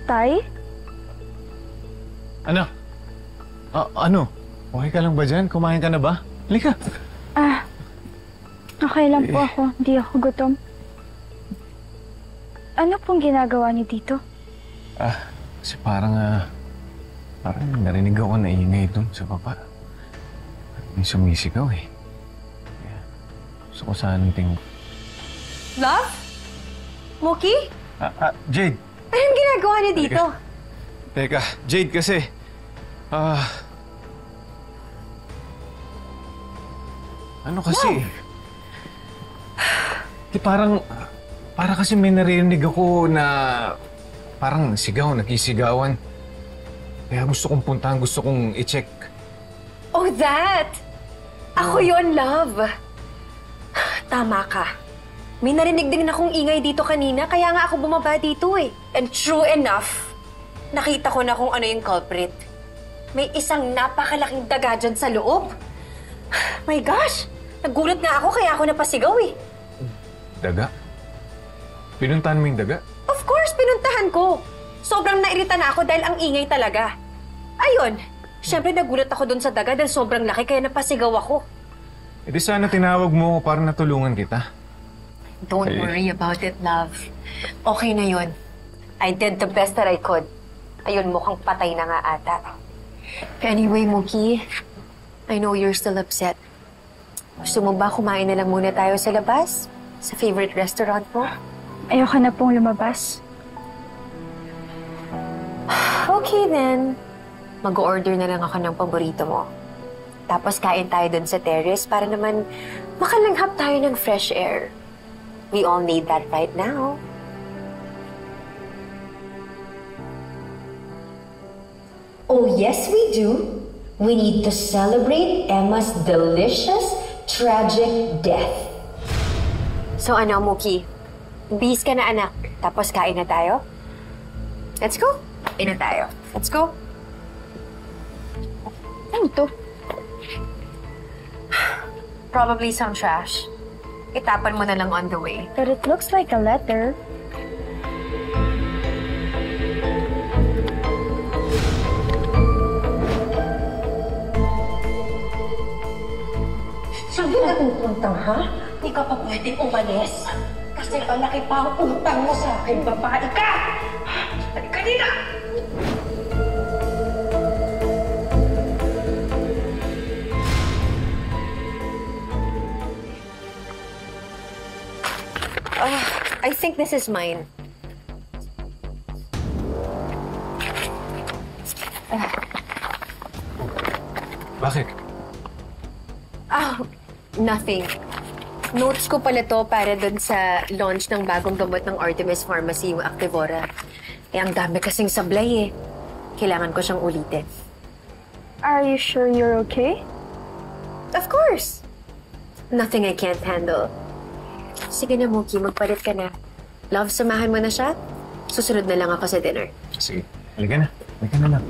Tay? Ano? Ano? Okay ka lang ba dyan? Kumain ka na ba? Halika. Okay lang po ako. Hindi ako gutom. Ano pong ginagawa niyo dito? Kasi parang narinig ako na ingay dun sa baba. May sumisigaw eh. Kaya, gusto ko sanang Love? Mookie? Jade! Anong ginagawa niyo dito? Teka, Jade kasi. Ano kasi? Para kasi may narinig ako na parang nagkisigawan. Kaya gusto kong puntahan, gusto kong i-check. Oh, that! Ako yon, love. Tama ka. May narinig din akong ingay dito kanina, kaya nga ako bumaba dito eh. And true enough, nakita ko na kung ano yung culprit. May isang napakalaking daga dyan sa loob. My gosh! Nagulat nga ako kaya ako napasigaw eh. Daga? Pinuntahan mo yung daga? Of course, pinuntahan ko. Sobrang nairita na ako dahil ang ingay talaga. Ayun, syempre nagulat ako dun sa daga dahil sobrang laki kaya napasigaw ako. E di sana tinawag mo ako para natulungan kita. Don't worry about it, love. Okay na yun. I did the best that I could. Ayun, mukhang patay na nga ata. Anyway, Mookie, I know you're still upset. Gusto mo ba kumain na lang muna tayo sa labas? Sa favorite restaurant mo? Ayoko na pong lumabas. Okay then. Mag-order na lang ako ng paborito mo. Tapos kain tayo dun sa terrace para naman makalanghap tayo ng fresh air. We all need that right now. Oh, yes, we do. We need to celebrate Emma's delicious, tragic death. So ano, Mookie? Bis ka na, anak. Tapos kain na tayo? Let's go. Kain na tayo. Let's go. Ano to? Probably some trash. Itapan mo na lang on the way. But it looks like a letter. Saan ka pupunta, ha? Di ka pa pwedeng umalis. Kasi malaki pa ang utang mo sa akin, babae ka! Halika nila! I think this is mine. Bakit? Nothing. Notes ko pala to para dun sa launch ng bagong gamot ng Artemis Pharmacy, yung Activora. Eh, ang dami kasing sablay eh. Kailangan ko siyang ulitin. Are you sure you're okay? Of course! Nothing I can't handle. Sige na, Mookie, magpalit ka na. Love, samahan mo na siya. Susunod na lang ako sa dinner. Sige, halika na. Halika na lang.